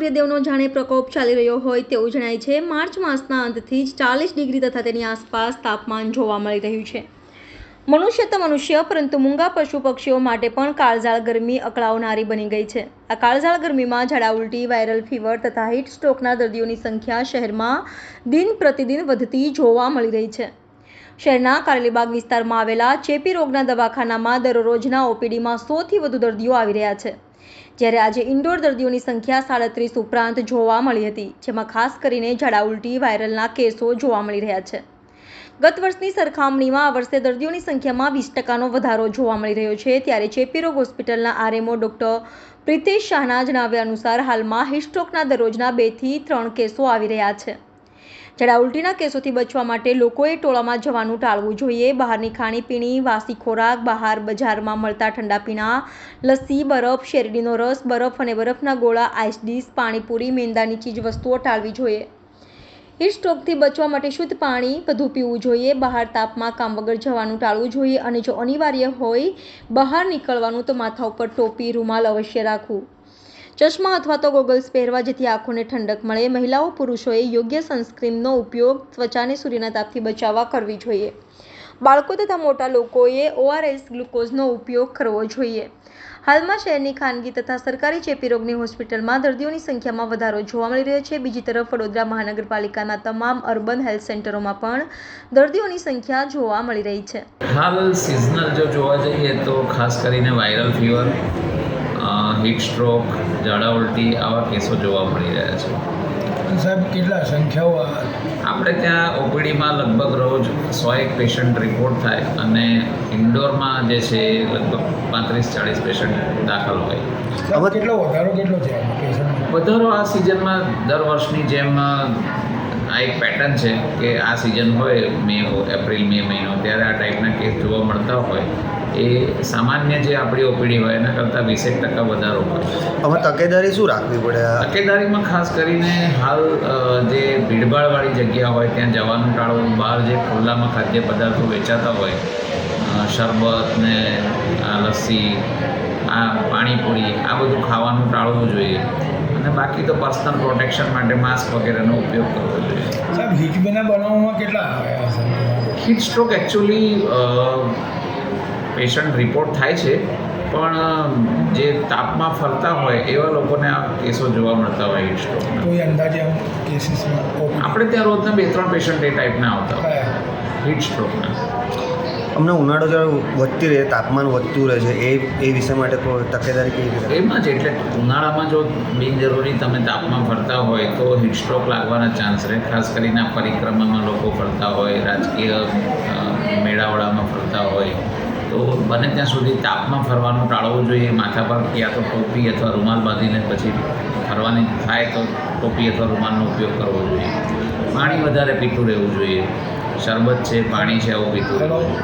સૂર્યદેવનો જાણે પ્રકોપ ચાલી રહ્યો હોય તેવું જણાય છે। માર્ચ માસના અંતથી જ 40 ડિગ્રી તથા તેની આસપાસ તાપમાન જોવા મળી રહ્યું છે। મનુષ્ય તો મનુષ્ય, પરંતુ મૂંગા પશુ પક્ષીઓ માટે પણ કાળઝાળ ગરમી અકળાવનારી બની ગઈ છે। આ કાળઝાળ ગરમીમાં ઝાડા ઉલટી, વાયરલ ફીવર તથા હીટ સ્ટ્રોકના દર્દીઓની સંખ્યા શહેરમાં દિન પ્રતિદિન વધતી જોવા મળી રહી છે। શહેરના કારેલીબાગ વિસ્તારમાં આવેલા ચેપી રોગના દવાખાનામાં દરરોજના ઓપીડીમાં 100થી વધુ દર્દીઓ આવી રહ્યા છે, જ્યારે આજે ઇન્ડોર દર્દીઓની સંખ્યા 37 ઉપરાંત જોવા મળી હતી, જેમાં ખાસ કરીને ઝાડા ઉલટી, વાયરલના કેસો જોવા મળી રહ્યા છે। ગત વર્ષની સરખામણીમાં આ વર્ષે દર્દીઓની સંખ્યામાં 20%નો વધારો જોવા મળી રહ્યો છે। ત્યારે ચેપી રોગ હોસ્પિટલના આરએમઓ ડોક્ટર પ્રિતેશ શાહના જણાવ્યા અનુસાર હાલમાં હીટ સ્ટ્રોકના દરરોજના 2 થી 3 કેસો આવી રહ્યા છે। ઝાડા ઉલટીના કેસોથી બચવા માટે લોકોએ ટોળામાં જવાનું ટાળવું જોઈએ। બહારની ખાણીપીણી, વાસી ખોરાક, બહાર બજારમાં મળતા ઠંડા પીણા, લસ્સી, બરફ, શેરડીનો રસ, બરફ અને બરફના ગોળા, આઈસ ડીશ, પાણીપુરી, મેંદાની ચીજ વસ્તુઓ ટાળવી જોઈએ। હીટ સ્ટ્રોકથી બચવા માટે શુદ્ધ પાણી વધુ પીવું જોઈએ। બહાર તાપમાં કામ વગર જવાનું ટાળવું જોઈએ અને જો અનિવાર્ય હોય બહાર નીકળવાનું તો માથા ઉપર ટોપી, રૂમાલ અવશ્ય રાખવું, ચશ્મા અથવા તો ગોગલ્સ પહેરવા, જેથી આંખોને ઠંડક મળે। મહિલાઓ, પુરુષોએ યોગ્ય સનસ્ક્રીનનો ઉપયોગ ત્વચાને સૂર્યના તાપથી બચાવવા કરવી જોઈએ। બાળકો તથા મોટા લોકોએ ORS ગ્લુકોઝનો ઉપયોગ કરવો જોઈએ। હાલમાં શહેરની ખાનગી તથા સરકારી ચેપી રોગની હોસ્પિટલમાં દર્દીઓની સંખ્યામાં વધારો જોવા મળી રહ્યો છે। બીજી તરફ વડોદરા મહાનગરપાલિકાના તમામ અર્બન હેલ્થ સેન્ટરોમાં પણ દર્દીઓની સંખ્યા જોવા મળી રહી છે। હાલ સિઝનલ જો જોવા જઈએ તો ખાસ કરીને વાયરલ ફીવર, હીટ સ્ટ્રોક, ઝાડા ઉલટી આવા કેસો જોવા મળી રહ્યા છે। સાહેબ, કેટલા સંખ્યાઓ આપણે ત્યાં ઓપીડીમાં લગભગ રોજ 101 પેશન્ટ રિપોર્ટ થાય અને ઇન્ડોરમાં જે છે લગભગ 35-40 પેશન્ટ દાખલ હોય। આમાં કેટલો વધારો કેટલો છે વધારો આ સિઝનમાં દર વર્ષની જેમ આ એક પેટર્ન છે કે આ સિઝન હોય એપ્રિલ મે મહિનો, ત્યારે આ ટાઈપના કેસ જોવા મળતા હોય। એ સામાન્ય જે આપણી ઓપીડી હોય એના કરતાં 20% વધારો હોય। આમાં તકેદારી શું રાખવી પડે? તકેદારીમાં ખાસ કરીને હાલ જે ભીડભાડવાળી જગ્યા હોય ત્યાં જવાનું ટાળવું। બહાર જે ખુલ્લામાં ખાદ્ય પદાર્થો વેચાતા હોય, શરબત ને લસ્સી, આ પાણીપુરી, આ બધું ખાવાનું ટાળવું જોઈએ અને બાકી તો પર્સનલ પ્રોટેક્શન માટે માસ્ક વગેરેનો ઉપયોગ કરવો જોઈએ। સાહેબ, હીટના બનાવવામાં કેટલા આવ્યા છે? Heat stroke actually patient report થાય છે, પણ જે તાપમાં ફરતા હોય એવા લોકોને આ કેસો જોવા મળતા હોય હીટ સ્ટ્રોકના। કોઈ અંદાજે કેસીસમાં આપણે ત્યાં રોજના 2-3 પેશન્ટ એ ટાઈપના આવતા હોય હીટ સ્ટ્રોકના। અમને ઉનાળો જ્યારે વધતી રહે, તાપમાન વધતું રહે છે, એ વિષય માટે કોઈ તકેદારી કેવી રીતે? એમાં જ એટલે ઉનાળામાં જો બિનજરૂરી તમે તાપમાં ફરતા હોય તો હીટ સ્ટ્રોક લાગવાના ચાન્સ રહે। ખાસ કરીને પરિક્રમામાં લોકો ફરતા હોય, રાજકીય મેળાવડામાં ફરતા હોય, તો બને ત્યાં સુધી તાપમાં ફરવાનું ટાળવું જોઈએ। માથા પર યા તો ટોપી અથવા રૂમાલ બાંધીને પછી ફરવાની થાય તો ટોપી અથવા રૂમાલનો ઉપયોગ કરવો જોઈએ। પાણી વધારે પીતું રહેવું જોઈએ। શરબત છે, પાણી છે, આવું પીતું રહેવું જોઈએ।